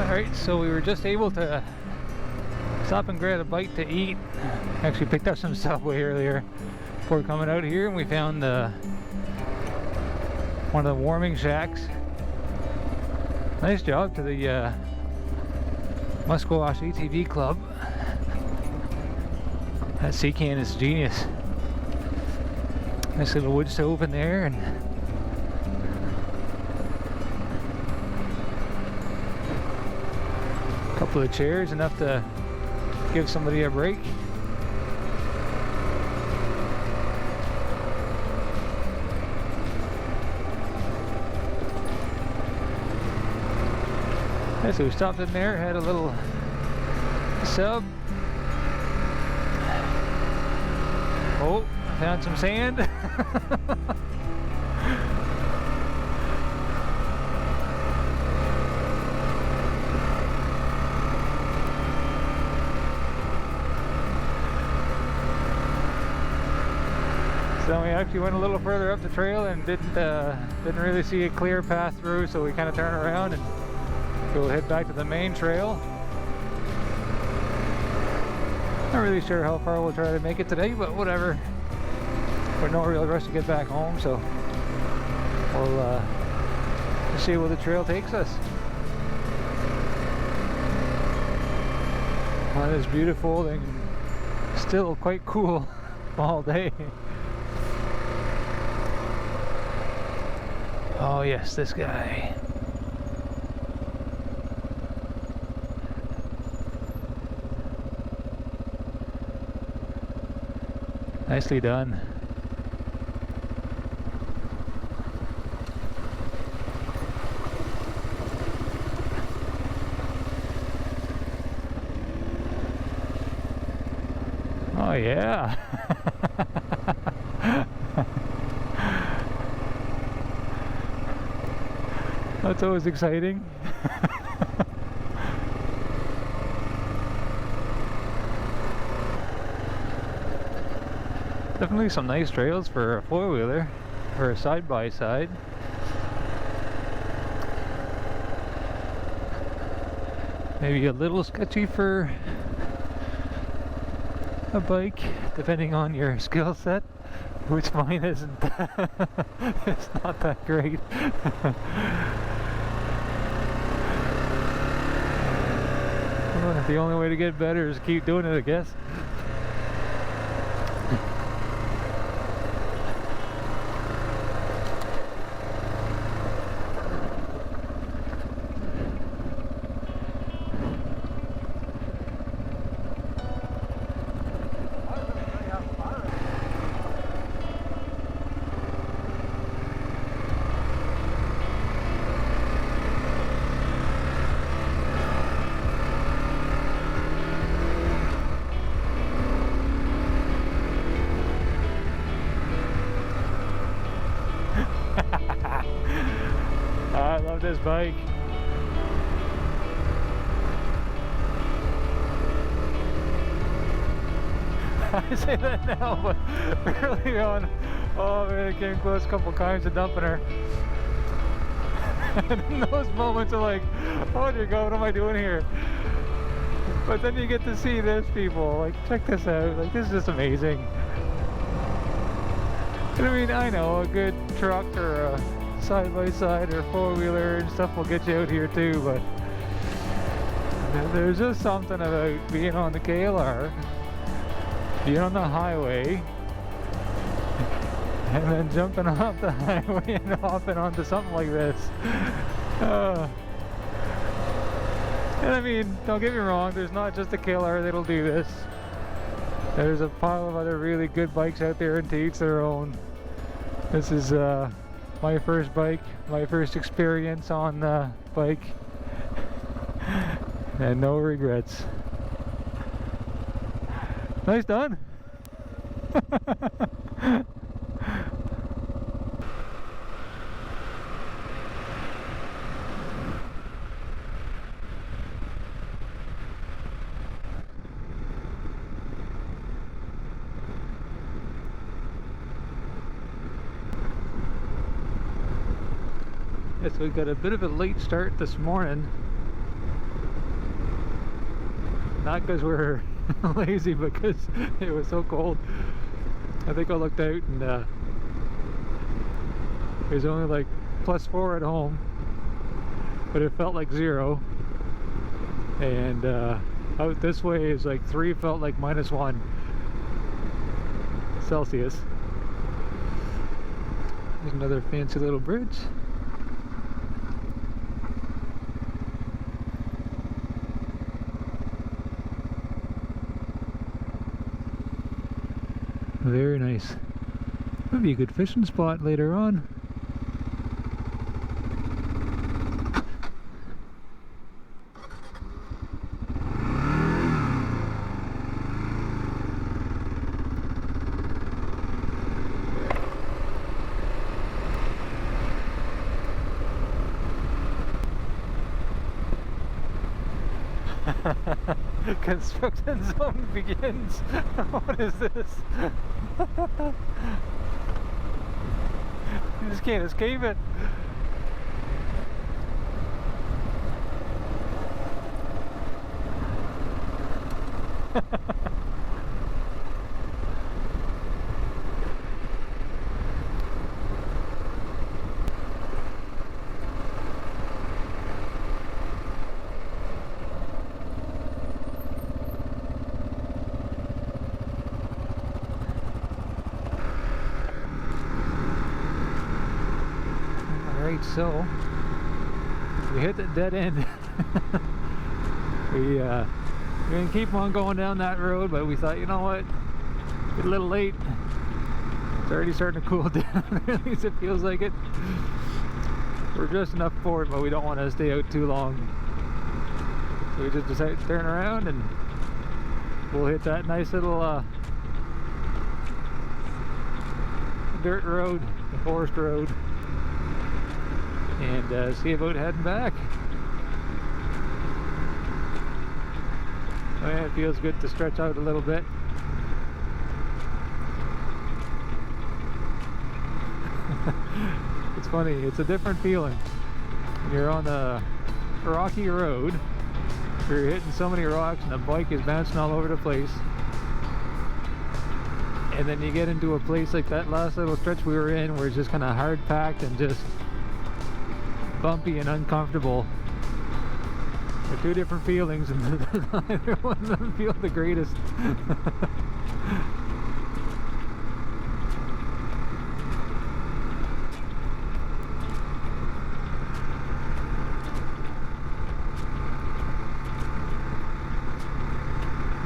Alright, so we were just able to stop and grab a bite to eat. Actually picked up some Subway earlier before coming out here, and we found one of the warming shacks. Nice job to the Musquash ATV Club. That sea can is genius. Nice little wood stove in there, and a couple of chairs, enough to give somebody a break. Yeah, so we stopped in there, had a little sub. Oh, found some sand. So we actually went a little further up the trail and didn't really see a clear path through, so we kind of turned around and we'll head back to the main trail. Not really sure how far we'll try to make it today, but whatever. We're no real rush to get back home, so we'll see where the trail takes us. Well, it's beautiful and still quite cool all day. Oh yes, this guy. Nicely done. Oh yeah. That's always exciting. Definitely some nice trails for a four-wheeler, or a side-by-side. Maybe a little sketchy for a bike, depending on your skill set, which mine isn't. It's not that great. Well, the only way to get better is keep doing it, I guess. I love this bike. I say that now, but early on, oh man, I came close a couple times to dumping her. And in those moments are like, oh dear God, what am I doing here? But then you get to see this, people. Like, check this out. Like, this is just amazing. And I mean, I know a good truck or a side-by-side or four-wheeler and stuff will get you out here too, but there's just something about being on the KLR, being on the highway, and then jumping off the highway and hopping onto something like this. And I mean, don't get me wrong, there's not just the KLR that'll do this. There's a pile of other really good bikes out there, and to each their own. This is my first bike, my first experience on the bike, and no regrets. Nice done. Yes, we got a bit of a late start this morning. Not because we're lazy, because it was so cold. I think I looked out and it was only like +4 at home, but it felt like 0. And out this way is like 3, felt like -1 Celsius. There's another fancy little bridge. Very nice. Might be a good fishing spot later on. Construction zone begins. What is this? You just can't escape it. Alright, so we hit the dead end. We're gonna keep on going down that road, but we thought, you know what, get a little late. It's already starting to cool down. At least it feels like it. We're just enough for it, but we don't want to stay out too long. So we just decided to turn around and we'll hit that nice little dirt road, the forest road, and see about heading back. Oh yeah, it feels good to stretch out a little bit. It's funny, it's a different feeling when you're on a rocky road, you're hitting so many rocks and the bike is bouncing all over the place, and then you get into a place like that last little stretch we were in where it's just kind of hard packed and just bumpy and uncomfortable. They're two different feelings, and neither one of them feel the greatest.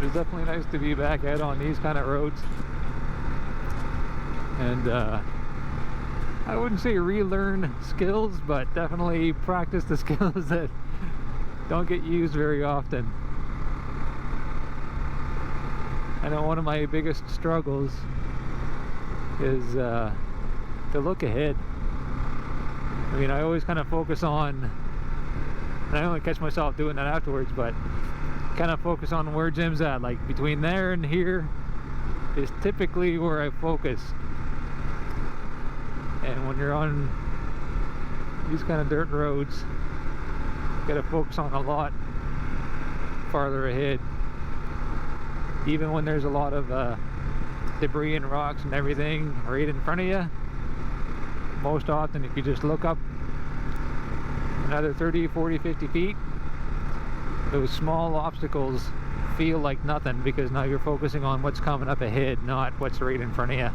It's definitely nice to be back out on these kind of roads, and I wouldn't say relearn skills, but definitely practice the skills that don't get used very often. I know one of my biggest struggles is to look ahead. I mean, I always kind of focus on, and I only catch myself doing that afterwards, but kind of focus on where Jim's at. Like between there and here is typically where I focus. And when you're on these kind of dirt roads, you gotta focus on a lot farther ahead. Even when there's a lot of debris and rocks and everything right in front of you, most often if you just look up another 30, 40, 50 feet, those small obstacles feel like nothing, because now you're focusing on what's coming up ahead, not what's right in front of you.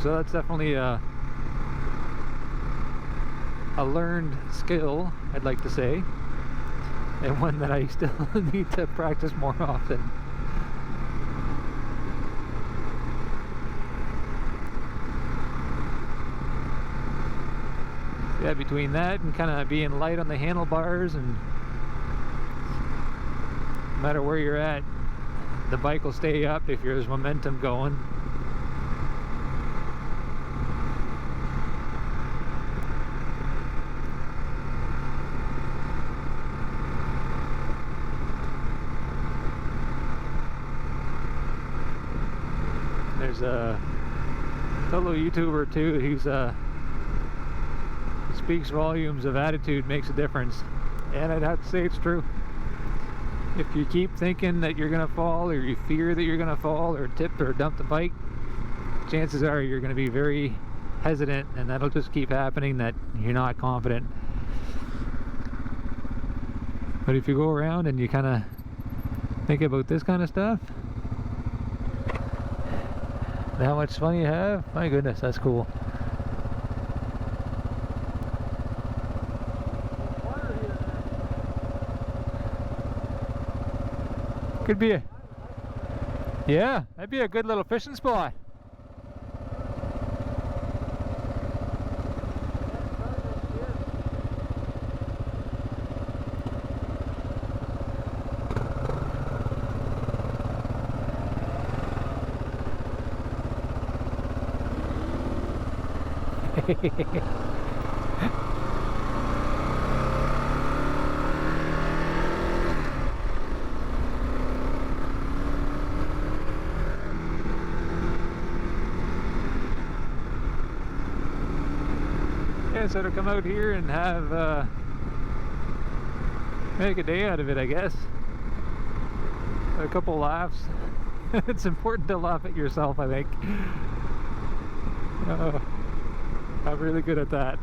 So that's definitely a learned skill, I'd like to say, and one that I still need to practice more often. Yeah, between that and kind of being light on the handlebars, and no matter where you're at, the bike will stay up if there's momentum going. There's a fellow YouTuber too who's speaks volumes of attitude makes a difference, and I'd have to say it's true. if you keep thinking that you're gonna fall, or you fear that you're gonna fall or tip or dump the bike, chances are you're gonna be very hesitant, and that'll just keep happening, that you're not confident. But if you go around and you kind of think about this kind of stuff, and how much fun you have, my goodness, that's cool. Could be a, yeah, that'd be a good little fishing spot. Yeah, so to come out here and have make a day out of it, I guess. A couple laughs. It's important to laugh at yourself, I think. I'm really good at that.